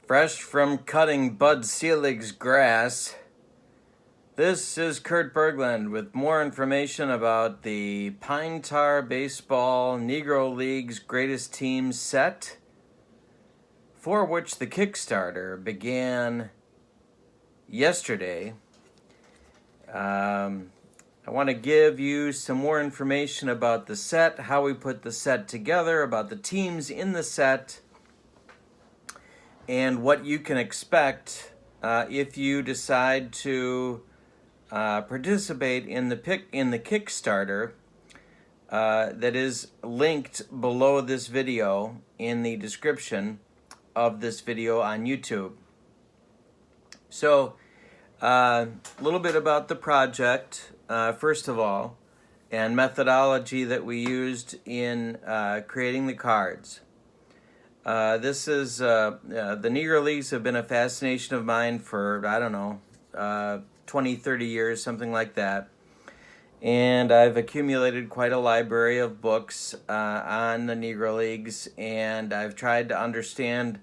Fresh from cutting Bud Selig's grass, this is Kurt Berglund with more information about the Pine Tar Baseball Negro League's Greatest Teams set, for which the Kickstarter began yesterday. I want to give you some more information about the set, how we put the set together, about the teams in the set, and what you can expect if you decide to participate in the Kickstarter that is linked below this video in the description of this video on YouTube. So, a little bit about the project, first of all, and methodology that we used in creating the cards. The Negro Leagues have been a fascination of mine for, 20, 30 years, something like that. And I've accumulated quite a library of books on the Negro Leagues, and I've tried to understand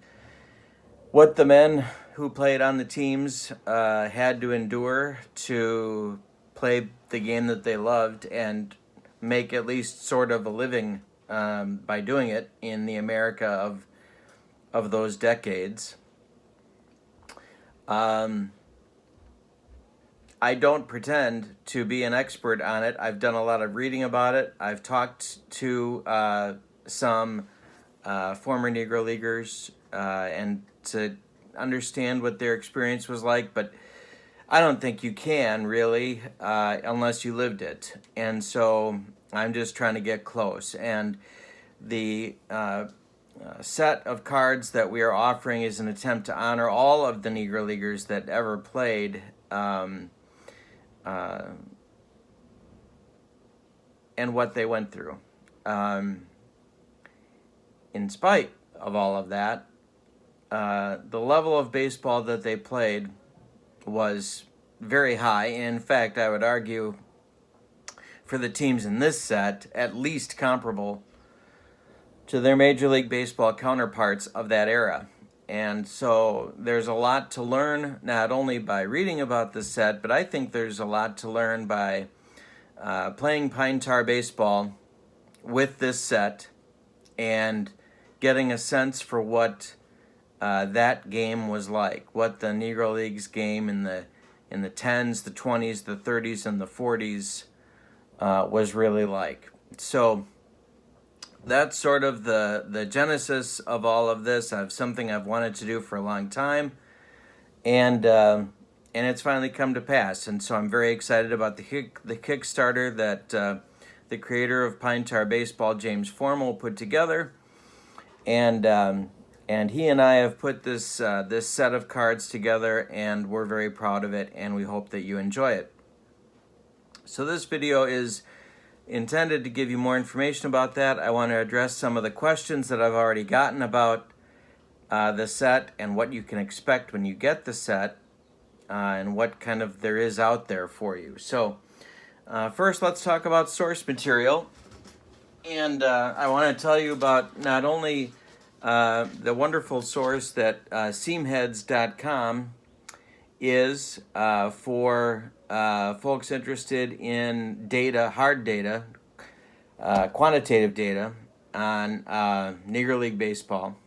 what the men who played on the teams had to endure to play the game that they loved and make at least sort of a living by doing it in the America of those decades. I don't pretend to be an expert on it. I've done a lot of reading about it. I've talked to some former Negro Leaguers and to understand what their experience was like, but I don't think you can really unless you lived it. And so I'm just trying to get close. And the set of cards that we are offering is an attempt to honor all of the Negro Leaguers that ever played and what they went through. In spite of all of that, the level of baseball that they played was very high. In fact, I would argue for the teams in this set, at least comparable to their Major League Baseball counterparts of that era. And so there's a lot to learn, not only by reading about this set, but I think there's a lot to learn by playing Pine Tar Baseball with this set and getting a sense for what that game was like, what the Negro Leagues game in the 10s, the 20s, the 30s, and the 40s was really like. So that's sort of the genesis of all of this. Something I've wanted to do for a long time, and it's finally come to pass. And so I'm very excited about the Kickstarter that the creator of Pine Tar Baseball, James Formal, put together, and he and I have put this set of cards together, and we're very proud of it, and we hope that you enjoy it. So this video is intended to give you more information about that. I want to address some of the questions that I've already gotten about the set and what you can expect when you get the set and what kind of there is out there for you. So first, let's talk about source material. And I want to tell you about not only the wonderful source that seamheads.com is for folks interested in data, hard data, quantitative data on Negro League Baseball,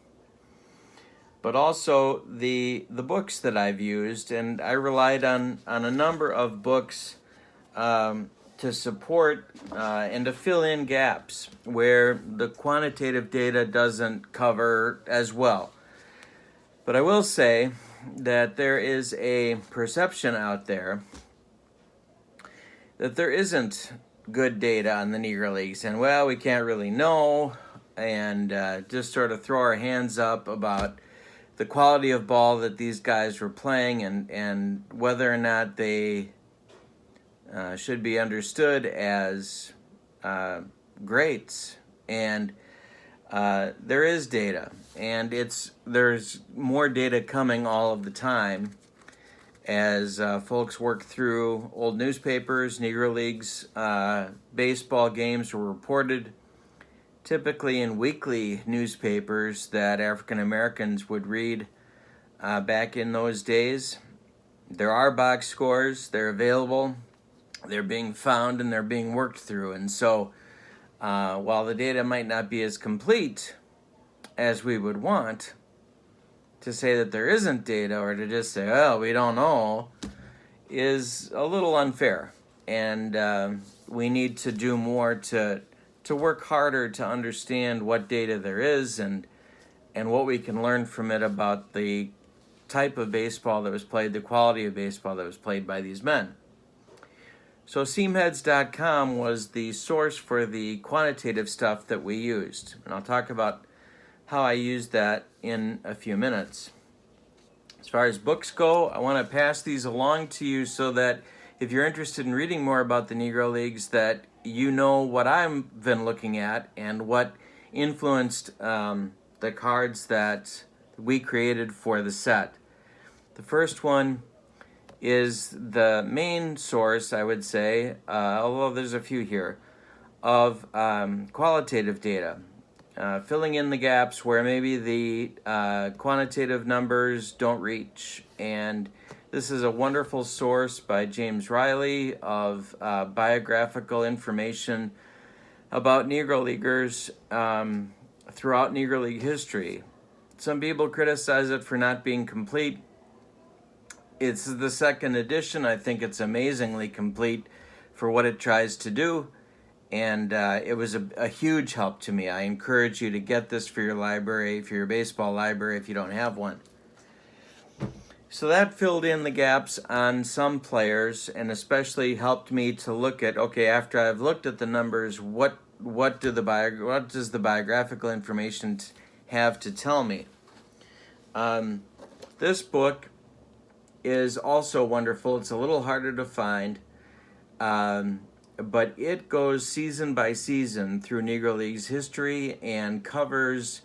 but also the books that I've used, and I relied on a number of books to support and to fill in gaps where the quantitative data doesn't cover as well. But I will say that there is a perception out there that there isn't good data on the Negro Leagues, and well, we can't really know, and just sort of throw our hands up about the quality of ball that these guys were playing and whether or not they should be understood as greats. And there is data, and there's more data coming all of the time as folks work through old newspapers. Negro Leagues baseball games were reported typically in weekly newspapers that African Americans would read back in those days. There are box scores. They're available. They're being found and they're being worked through. And so while the data might not be as complete as we would want, to say that there isn't data or to just say, oh, we don't know, is a little unfair. And we need to do more to work harder to understand what data there is and what we can learn from it about the type of baseball that was played, the quality of baseball that was played by these men. So seamheads.com was the source for the quantitative stuff that we used. And I'll talk about how I used that in a few minutes. As far as books go, I want to pass these along to you so that if you're interested in reading more about the Negro Leagues, that you know what I've been looking at and what influenced the cards that we created for the set. The first one is the main source, I would say, although there's a few here, of qualitative data, filling in the gaps where maybe the quantitative numbers don't reach. And this is a wonderful source by James Riley of biographical information about Negro Leaguers throughout Negro League history. Some people criticize it for not being complete. It's the second edition. I think it's amazingly complete for what it tries to do, and it was a huge help to me. I encourage you to get this for your library, for your baseball library, if you don't have one. So that filled in the gaps on some players and especially helped me to look at, okay, after I've looked at the numbers, what does the biographical information have to tell me? This book is also wonderful. It's a little harder to find, but it goes season by season through Negro League's history and covers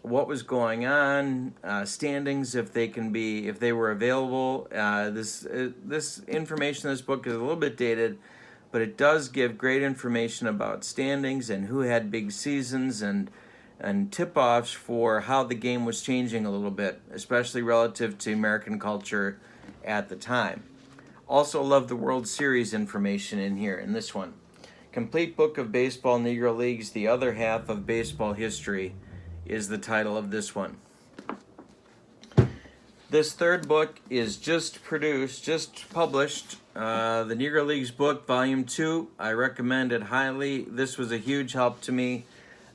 what was going on, standings if they were available. This information in this book is a little bit dated, but it does give great information about standings and who had big seasons and tip-offs for how the game was changing a little bit, especially relative to American culture at the time. Also love the World Series information in here, in this one. Complete Book of Baseball Negro Leagues, the Other Half of Baseball History is the title of this one. This third book is just published. The Negro Leagues book, Volume 2. I recommend it highly. This was a huge help to me.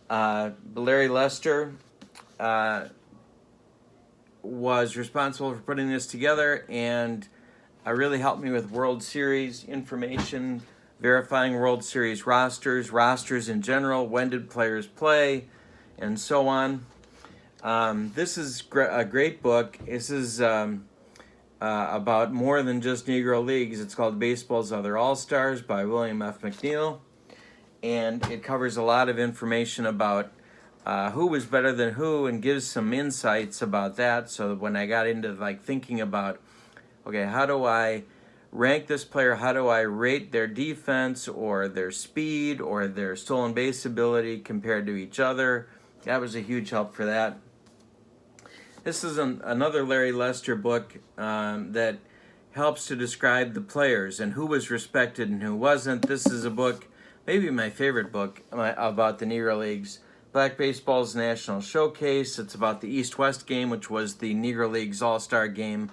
Larry Lester was responsible for putting this together and really helped me with World Series information, verifying World Series rosters in general, when did players play, and so on. This is a great book. This is about more than just Negro Leagues. It's called Baseball's Other All-Stars by William F. McNeil. And it covers a lot of information about who was better than who and gives some insights about that. So when I got into thinking about, okay, how do I rank this player? How do I rate their defense or their speed or their stolen base ability compared to each other? That was a huge help for that. This is another Larry Lester book that helps to describe the players and who was respected and who wasn't. This is a book, maybe my favorite book about the Negro Leagues, Black Baseball's National Showcase. It's about the East-West game, which was the Negro Leagues All-Star game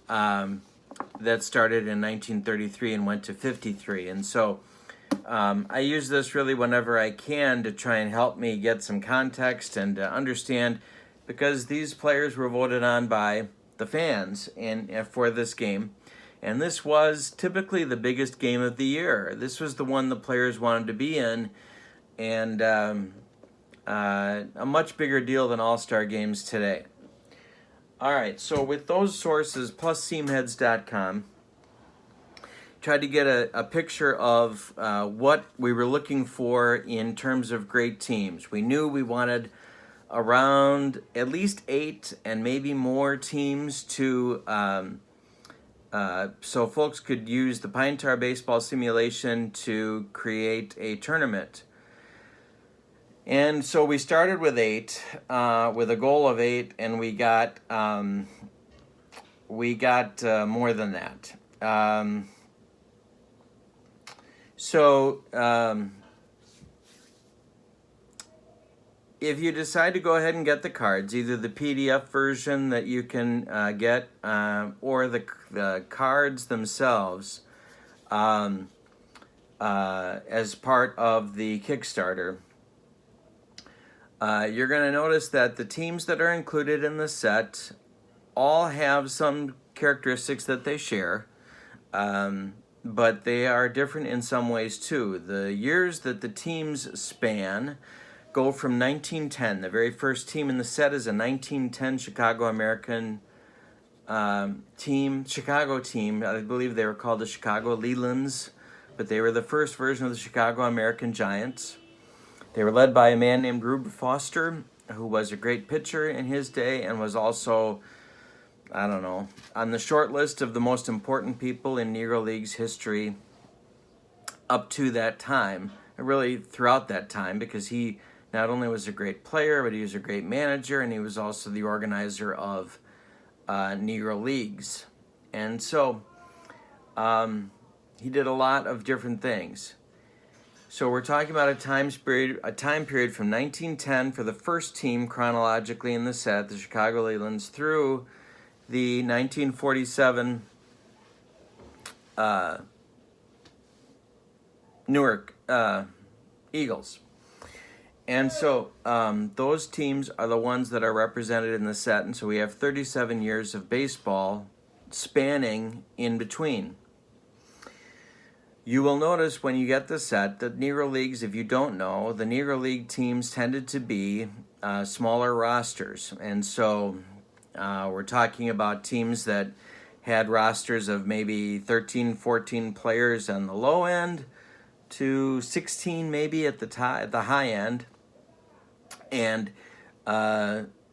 that started in 1933 and went to 53. And so I use this really whenever I can to try and help me get some context and understand, because these players were voted on by the fans for this game. And this was typically the biggest game of the year. This was the one the players wanted to be in, and a much bigger deal than All-Star games today. All right, so with those sources, plus seamheads.com, tried to get a picture of what we were looking for in terms of great teams. We knew we wanted around at least 8 and maybe more teams to so folks could use the Pine Tar Baseball simulation to create a tournament. And so we started with 8, with a goal of 8, and we got more than that. If you decide to go ahead and get the cards, either the PDF version that you can get or the cards themselves as part of the Kickstarter, you're going to notice that the teams that are included in the set all have some characteristics that they share, but they are different in some ways too. The years that the teams span go from 1910. The very first team in the set is a 1910 Chicago American Chicago team. I believe they were called the Chicago Lelands, but they were the first version of the Chicago American Giants. They were led by a man named Rube Foster, who was a great pitcher in his day and was also, I don't know, on the short list of the most important people in Negro League's history up to that time, and really throughout that time, because he not only was a great player, but he was a great manager, and he was also the organizer of Negro Leagues. And so he did a lot of different things. So we're talking about a time period from 1910 for the first team chronologically in the set, the Chicago Lelands, through the 1947 Newark Eagles. And so those teams are the ones that are represented in the set, and so we have 37 years of baseball spanning in between. You will notice when you get the set that Negro Leagues, if you don't know, the Negro League teams tended to be smaller rosters. And so we're talking about teams that had rosters of maybe 13, 14 players on the low end to 16 maybe at the high end. And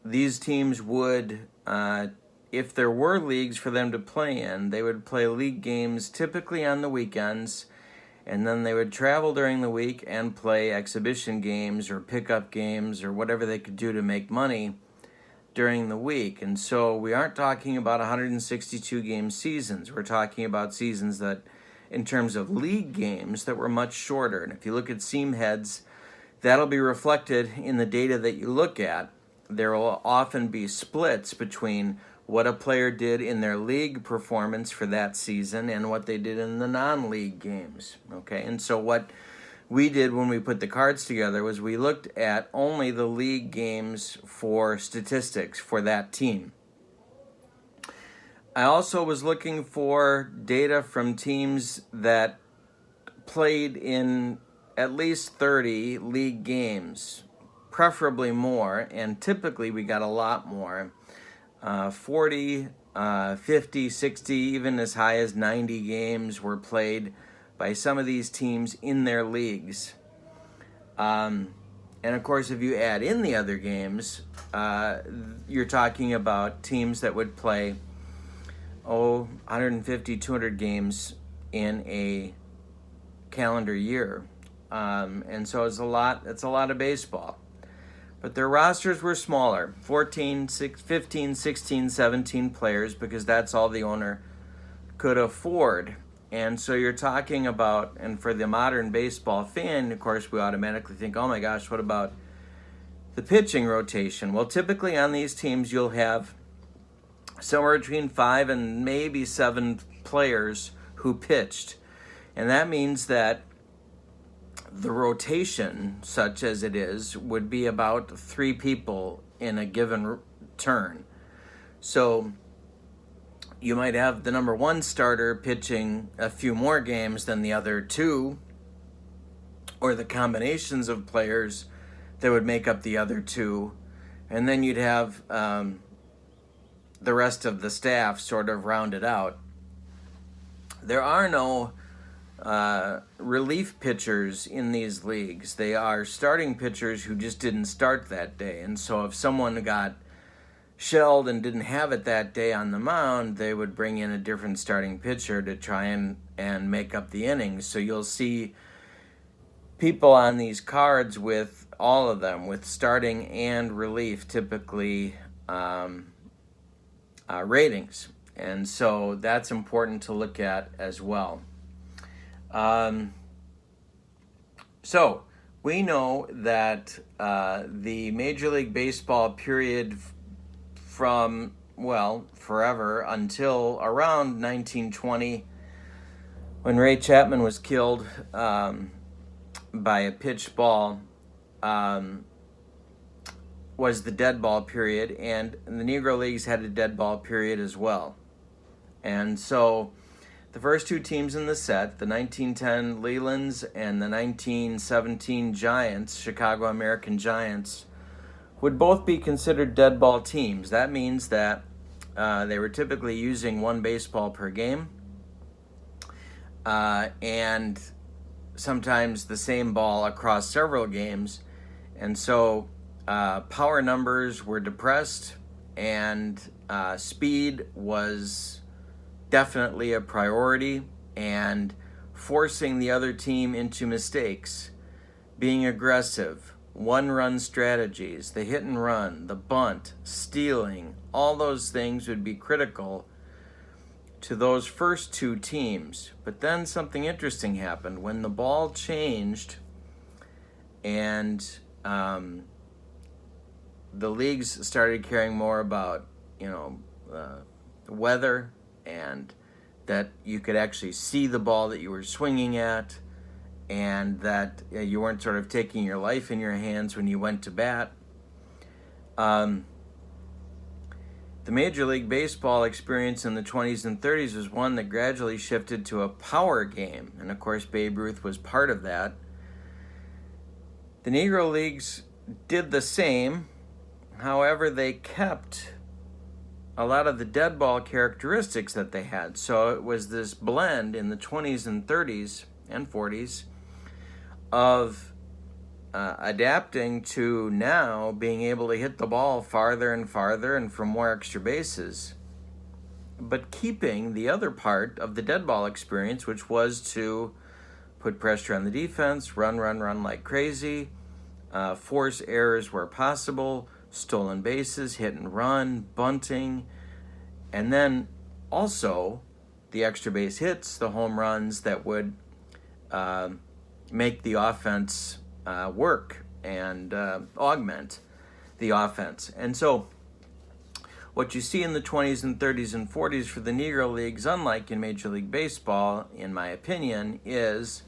these teams would, if there were leagues for them to play in, they would play league games typically on the weekends, and then they would travel during the week and play exhibition games or pickup games or whatever they could do to make money during the week. And so we aren't talking about 162 game seasons. We're talking about seasons that, in terms of league games, that were much shorter. And if you look at seam heads, that'll be reflected in the data that you look at. There will often be splits between what a player did in their league performance for that season and what they did in the non-league games. Okay, and so what we did when we put the cards together was we looked at only the league games for statistics for that team. I also was looking for data from teams that played in at least 30 league games, preferably more, and typically we got a lot more. 40, 50, 60, even as high as 90 games were played by some of these teams in their leagues. And of course, if you add in the other games, you're talking about teams that would play 150, 200 games in a calendar year. And so it's a lot of baseball. But their rosters were smaller, 14, 15, 16, 17 players, because that's all the owner could afford. And so you're talking about, and for the modern baseball fan, of course, we automatically think, oh my gosh, what about the pitching rotation? Well, typically on these teams, you'll have somewhere between 5 and maybe 7 players who pitched. And that means that the rotation, such as it is, would be about 3 people in a given turn. So you might have the number 1 starter pitching a few more games than the other 2, or the combinations of players that would make up the other 2, and then you'd have the rest of the staff sort of rounded out. There are no relief pitchers in these leagues. They are starting pitchers who just didn't start that day. And so if someone got shelled and didn't have it that day on the mound, they would bring in a different starting pitcher to try and make up the innings. So you'll see people on these cards with all of them, with starting and relief typically ratings. And so that's important to look at as well. So we know that the Major League Baseball period from, well, forever until around 1920, when Ray Chapman was killed by a pitched ball, was the dead ball period, and the Negro Leagues had a dead ball period as well. And so the first two teams in the set, the 1910 Lelands and the 1917 Giants, Chicago American Giants, would both be considered dead ball teams. That means that they were typically using one baseball per game, and sometimes the same ball across several games. And so power numbers were depressed, and speed was definitely a priority, and forcing the other team into mistakes, being aggressive, one-run strategies, the hit and run, the bunt, stealing, all those things would be critical to those first two teams. But then something interesting happened when the ball changed, and the leagues started caring more about, weather, and that you could actually see the ball that you were swinging at, and that you weren't sort of taking your life in your hands when you went to bat. The Major League Baseball experience in the 20s and 30s was one that gradually shifted to a power game, and of course Babe Ruth was part of that. The Negro Leagues did the same, however they kept a lot of the dead ball characteristics that they had. So it was this blend in the 20s and 30s and 40s of adapting to now being able to hit the ball farther and farther and from more extra bases, but keeping the other part of the dead ball experience, which was to put pressure on the defense, run like crazy, force errors where possible, stolen bases, hit and run, bunting, and then also the extra base hits, the home runs that would make the offense work and augment the offense. And so what you see in the 20s and 30s and 40s for the Negro Leagues, unlike in Major League Baseball, in my opinion, is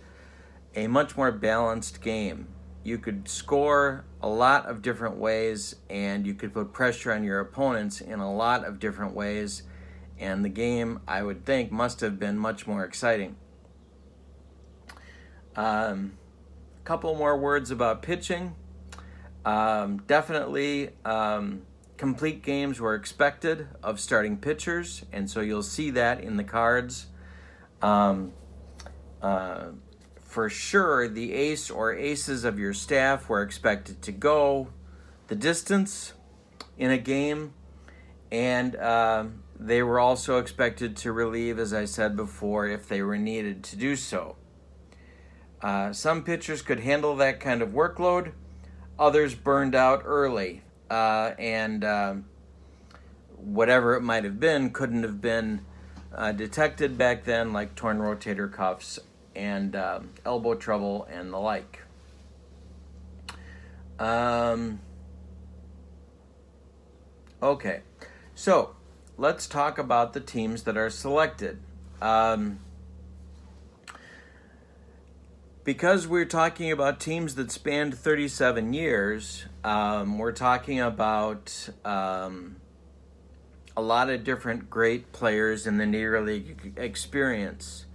a much more balanced game. You could score a lot of different ways, and you could put pressure on your opponents in a lot of different ways, and the game, I would think, must have been much more exciting. A couple more words about pitching. Definitely complete games were expected of starting pitchers, and so you'll see that in the cards. For sure, the ace or aces of your staff were expected to go the distance in a game, and they were also expected to relieve, as I said before, if they were needed to do so. Some pitchers could handle that kind of workload. Others burned out early, and whatever it might have been couldn't have been detected back then, like torn rotator cuffs and elbow trouble and the like. Okay, so let's talk about the teams that are selected. Because we're talking about teams that spanned 37 years, we're talking about a lot of different great players in the Negro League experience.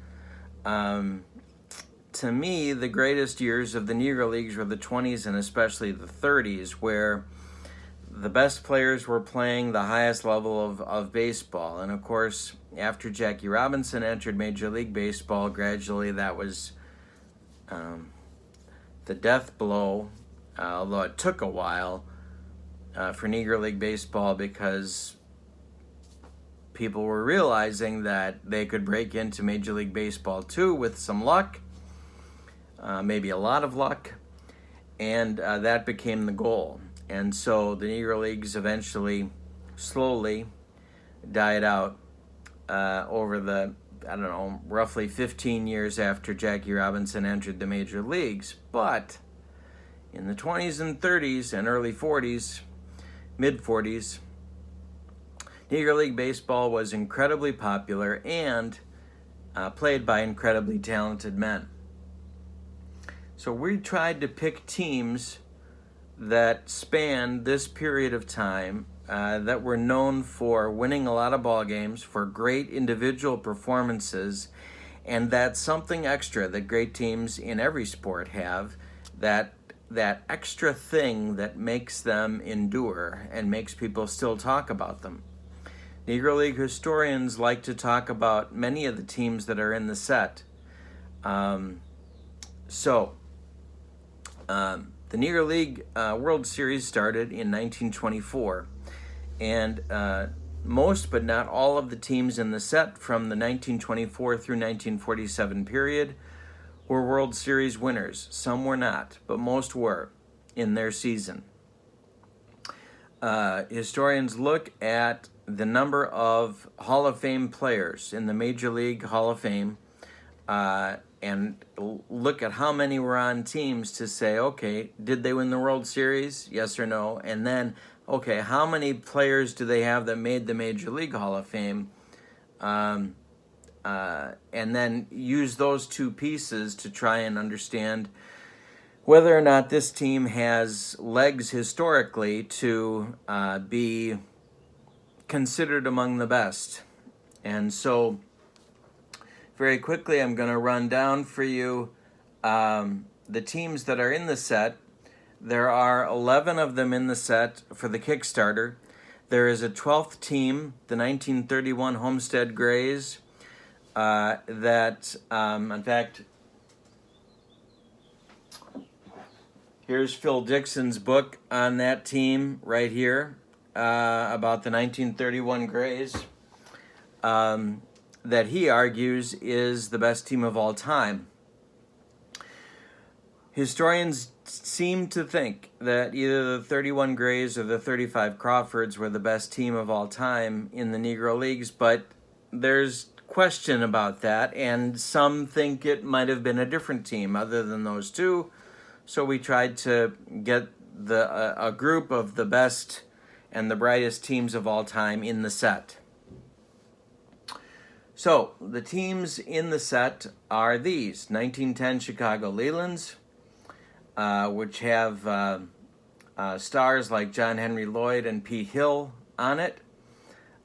To me, the greatest years of the Negro Leagues were the 20s and especially the 30s, where the best players were playing the highest level of baseball. And of course, after Jackie Robinson entered Major League Baseball, gradually that was the death blow, although it took a while for Negro League Baseball, because people were realizing that they could break into Major League Baseball too with some luck, maybe a lot of luck. and that became the goal. And so the Negro Leagues eventually, slowly, died out over the, I don't know, roughly 15 years after Jackie Robinson entered the major leagues. But in the 20s and 30s and early 40s, mid 40s, Negro League baseball was incredibly popular and played by incredibly talented men. So we tried to pick teams that spanned this period of time that were known for winning a lot of ball games, for great individual performances, and that's something extra that great teams in every sport have, that extra thing that makes them endure and makes people still talk about them. Negro League historians like to talk about many of the teams that are in the set. The Negro League World Series started in 1924, and most but not all of the teams in the set from the 1924 through 1947 period were World Series winners. Some were not, but most were in their season. Historians look at the number of Hall of Fame players in the Major League Hall of Fame and look at how many were on teams to say, okay, did they win the World Series? Yes or no? And then, okay, how many players do they have that made the Major League Hall of Fame? And then use those two pieces to try and understand whether or not this team has legs historically to be considered among the best. And so very quickly I'm going to run down for you the teams that are in the set. There are 11 of them in the set for the Kickstarter. There is a 12th team, the 1931 Homestead Grays, in fact, here's Phil Dixon's book on that team right here, about the 1931 Grays, that he argues is the best team of all time. Historians seem to think that either the 31 Grays or the 35 Crawfords were the best team of all time in the Negro Leagues, but there's question about that, and some think it might have been a different team other than those two. So we tried to get a group of the best and the brightest teams of all time in the set. So the teams in the set are these: 1910 Chicago Lelands, which have stars like John Henry Lloyd and Pete Hill on it.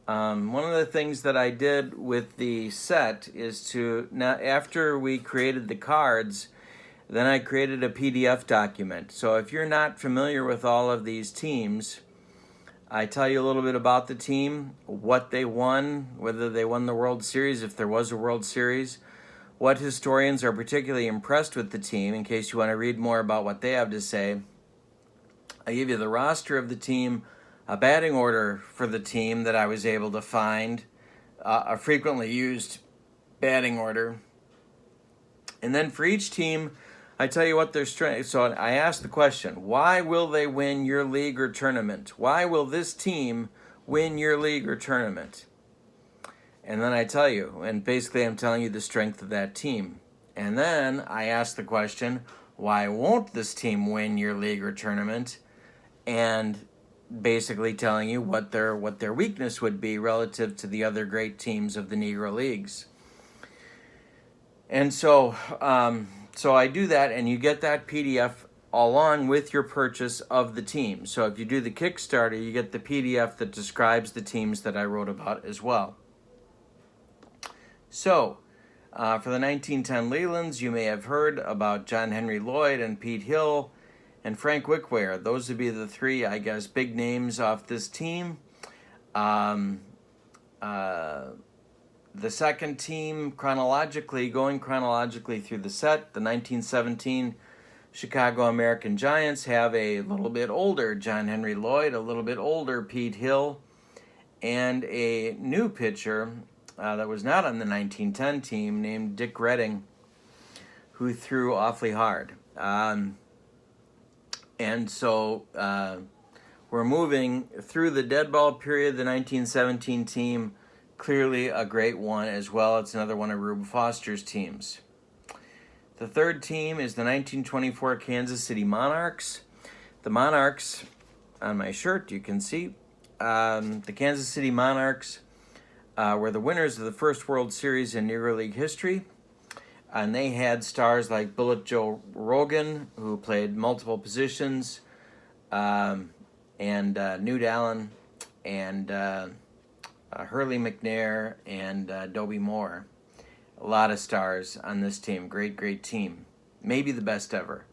One of the things that I did with the set is to, now after we created the cards, then I created a PDF document. So if you're not familiar with all of these teams, I tell you a little bit about the team, what they won, whether they won the World Series, if there was a World Series, what historians are particularly impressed with the team, in case you want to read more about what they have to say. I give you the roster of the team, a batting order for the team that I was able to find, a frequently used batting order. And then for each team, I tell you what their strength. So I ask the question, why will they win your league or tournament? Why will this team win your league or tournament? And then I tell you, and basically I'm telling you the strength of that team. And then I ask the question, why won't this team win your league or tournament? And basically telling you what their weakness would be relative to the other great teams of the Negro Leagues. And so I do that, and you get that PDF along with your purchase of the team. So if you do the Kickstarter, you get the PDF that describes the teams that I wrote about as well. So for the 1910 Lelands, you may have heard about John Henry Lloyd and Pete Hill and Frank Wickware. Those would be the three, I guess, big names off this team. The second team, going chronologically through the set, the 1917 Chicago American Giants have a little bit older John Henry Lloyd, a little bit older Pete Hill, and a new pitcher that was not on the 1910 team named Dick Redding, who threw awfully hard. And so we're moving through the dead ball period. The 1917 team, clearly a great one as well. It's another one of Rube Foster's teams. The third team is the 1924 Kansas City Monarchs. The Monarchs, on my shirt, you can see, the Kansas City Monarchs were the winners of the first World Series in Negro League history. And they had stars like Bullet Joe Rogan, who played multiple positions, and Newt Allen, and Hurley McNair, and Dobie Moore. A lot of stars on this team. Great, great team. Maybe the best ever.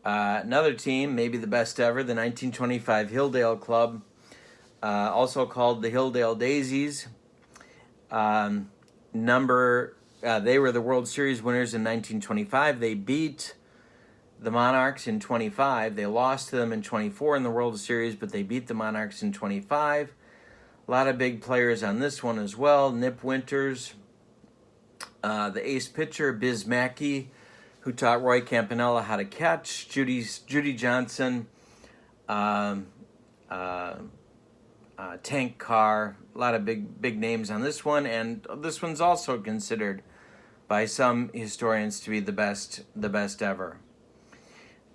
Another team, maybe the best ever, the 1925 Hilldale Club, also called the Hilldale Daisies. They were the World Series winners in 1925. They beat the Monarchs in 25. They lost to them in 24 in the World Series, but they beat the Monarchs in 25. A lot of big players on this one as well. Nip Winters, the ace pitcher, Biz Mackey, who taught Roy Campanella how to catch, Judy Johnson, Tank Carr, a lot of big names on this one, and this one's also considered by some historians to be the best ever.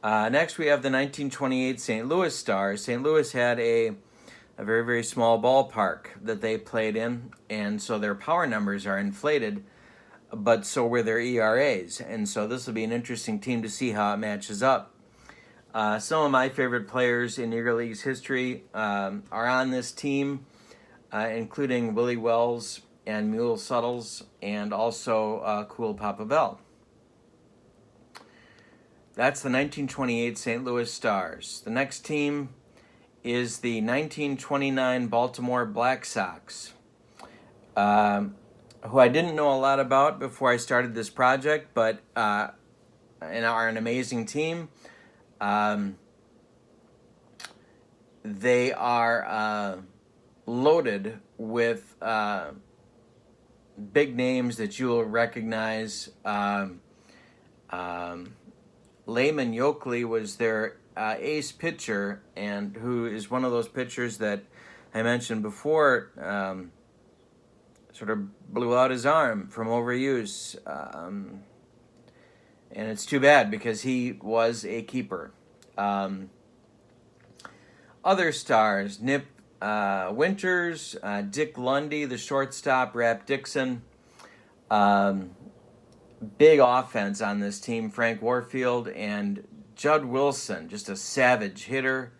Next, we have the 1928 St. Louis Stars. St. Louis had a very, very small ballpark that they played in, and so their power numbers are inflated, but so were their ERAs, and so this will be an interesting team to see how it matches up. Some of my favorite players in Negro League's history are on this team, including Willie Wells and Mule Suttles, and also Cool Papa Bell. That's the 1928 St. Louis Stars. The next team is the 1929 Baltimore Black Sox, who I didn't know a lot about before I started this project, but are an amazing team. They are loaded with big names that you will recognize. Layman Yokley was their ace pitcher, and who is one of those pitchers that I mentioned before, sort of blew out his arm from overuse. And it's too bad because he was a keeper. Other stars, Nip Winters, Dick Lundy, the shortstop, Rap Dixon. Big offense on this team, Frank Warfield and Judd Wilson, just a savage hitter.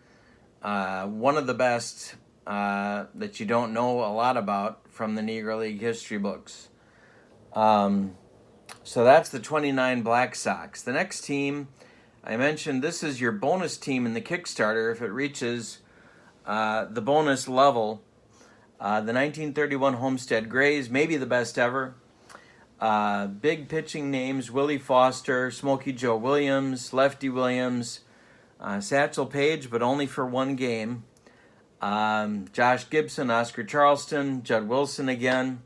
One of the best that you don't know a lot about from the Negro League history books. So that's the 29 Black Sox. The next team, I mentioned, this is your bonus team in the Kickstarter if it reaches the bonus level. The 1931 Homestead Grays, maybe the best ever. Big pitching names, Willie Foster, Smokey Joe Williams, Lefty Williams, Satchel Paige, but only for one game. Josh Gibson, Oscar Charleston, Judd Wilson again.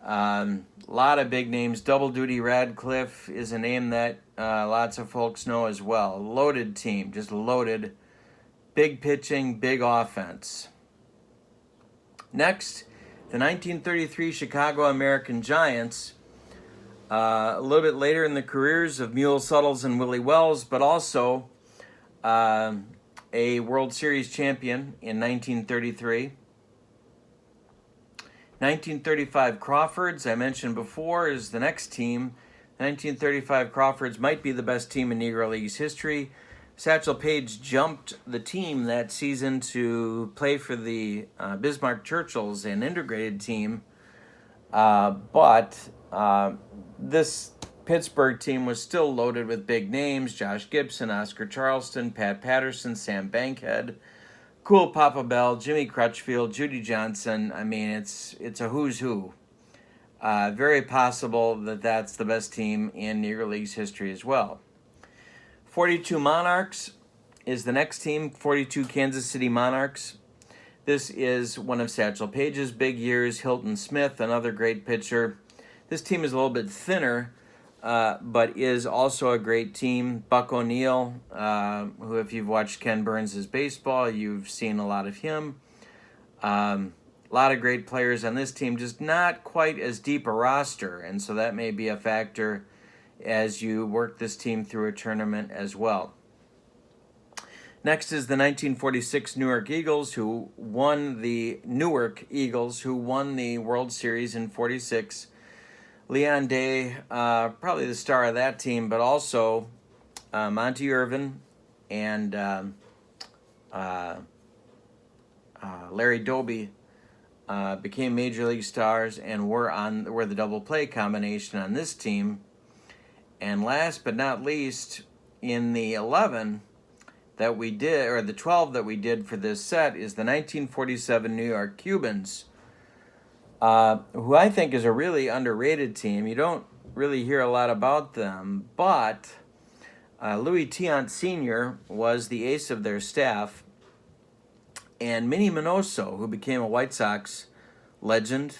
A lot of big names. Double Duty Radcliffe is a name that lots of folks know as well. Loaded team, just loaded. Big pitching, big offense. Next, the 1933 Chicago American Giants. A little bit later in the careers of Mule Suttles and Willie Wells, but also a World Series champion in 1933. 1935 Crawfords, I mentioned before, is the next team. 1935 Crawfords might be the best team in Negro League's history. Satchel Paige jumped the team that season to play for the Bismarck Churchills, an integrated team. But this Pittsburgh team was still loaded with big names: Josh Gibson, Oscar Charleston, Pat Patterson, Sam Bankhead, Cool Papa Bell, Jimmy Crutchfield, Judy Johnson. I mean, it's a who's who. Very possible that that's the best team in Negro League's history as well. 42 Monarchs is the next team, 42 Kansas City Monarchs. This is one of Satchel Paige's big years. Hilton Smith, another great pitcher. This team is a little bit thinner but is also a great team. Buck O'Neill, who, if you've watched Ken Burns' baseball, you've seen a lot of him. A lot of great players on this team, just not quite as deep a roster, and so that may be a factor as you work this team through a tournament as well. Next is the 1946 Newark Eagles, who won the World Series in '46. Leon Day, probably the star of that team, but also Monty Irvin and Larry Doby became major league stars and were the double play combination on this team. And last but not least, in the 11 that we did, or the 12 that we did for this set, is the 1947 New York Cubans, who I think is a really underrated team. You don't really hear a lot about them, but Louis Tiant Sr. was the ace of their staff, and Minnie Minoso, who became a White Sox legend,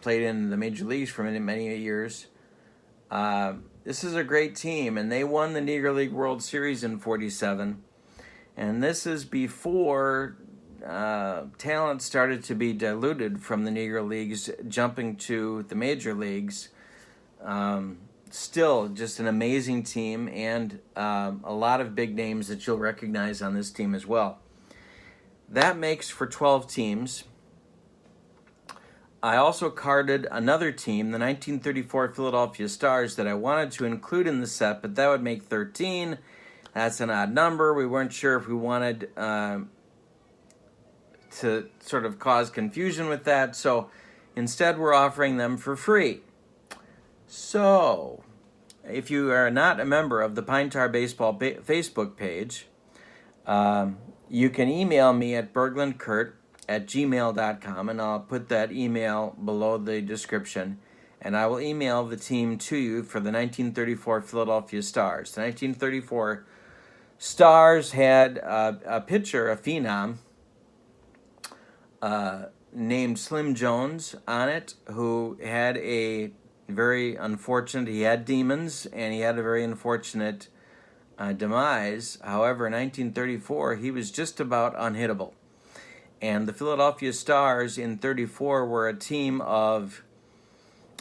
played in the major leagues for many years. This is a great team, and they won the Negro League World Series in '47, and this is before talent started to be diluted from the Negro Leagues, jumping to the major leagues. Still, just an amazing team, and a lot of big names that you'll recognize on this team as well. That makes for 12 teams. I also carded another team, the 1934 Philadelphia Stars, that I wanted to include in the set, but that would make 13. That's an odd number. We weren't sure if we wanted to sort of cause confusion with that, so instead we're offering them for free. So, if you are not a member of the Pine Tar Baseball Facebook page, you can email me at berglundkurt@gmail.com, and I'll put that email below the description, and I will email the team to you for the 1934 Philadelphia Stars. The 1934 Stars had a pitcher, a phenom, named Slim Jones on it, who had he had demons, and he had a very unfortunate demise. However, in 1934, he was just about unhittable. And the Philadelphia Stars in '34 were a team of,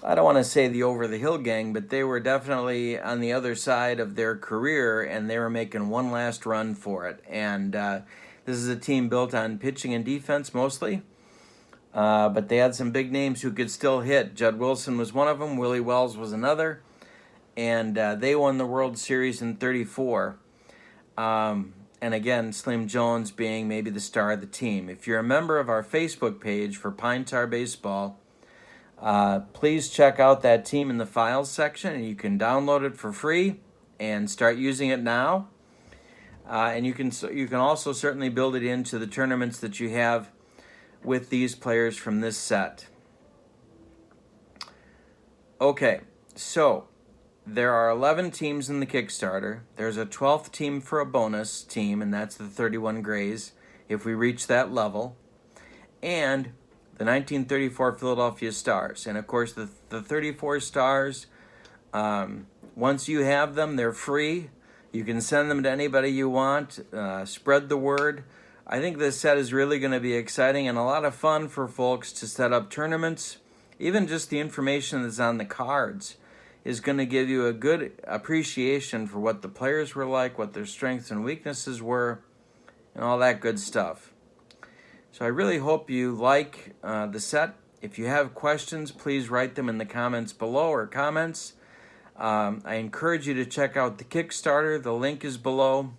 I don't want to say the over-the-hill gang, but they were definitely on the other side of their career, and they were making one last run for it. And this is a team built on pitching and defense mostly, but they had some big names who could still hit. Judd Wilson was one of them. Willie Wells was another. And they won the World Series in '34. And again, Slim Jones being maybe the star of the team. If you're a member of our Facebook page for Pine Tar Baseball, please check out that team in the files section, and you can download it for free and start using it now. And you can also certainly build it into the tournaments that you have with these players from this set. Okay, so there are 11 teams in the Kickstarter. There's a 12th team for a bonus team, and that's the 31 Grays, if we reach that level. And the 1934 Philadelphia Stars. And, of course, the 34 Stars, once you have them, they're free. You can send them to anybody you want. Spread the word. I think this set is really going to be exciting and a lot of fun for folks to set up tournaments. Even just the information that's on the cards is going to give you a good appreciation for what the players were like, what their strengths and weaknesses were, and all that good stuff. So I really hope you like the set. If you have questions, please write them in the comments below or comments. I encourage you to check out the Kickstarter. The link is below.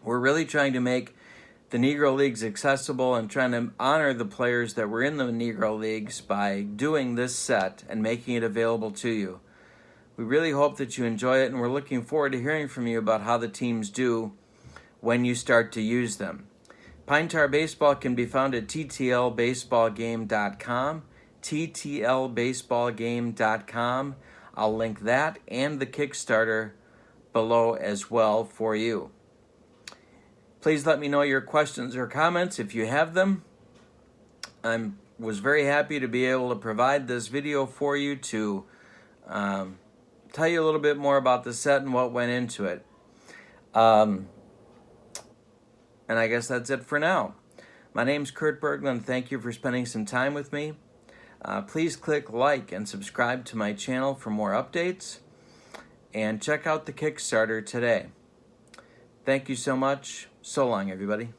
We're really trying to make the Negro Leagues accessible and trying to honor the players that were in the Negro Leagues by doing this set and making it available to you. We really hope that you enjoy it, and we're looking forward to hearing from you about how the teams do when you start to use them. Pine Tar Baseball can be found at ttlbaseballgame.com, ttlbaseballgame.com. I'll link that and the Kickstarter below as well for you. Please let me know your questions or comments if you have them. I was very happy to be able to provide this video for you to tell you a little bit more about the set and what went into it. And I guess that's it for now. My name's Kurt Berglund. Thank you for spending some time with me. Please click like and subscribe to my channel for more updates. And check out the Kickstarter today. Thank you so much. So long, everybody.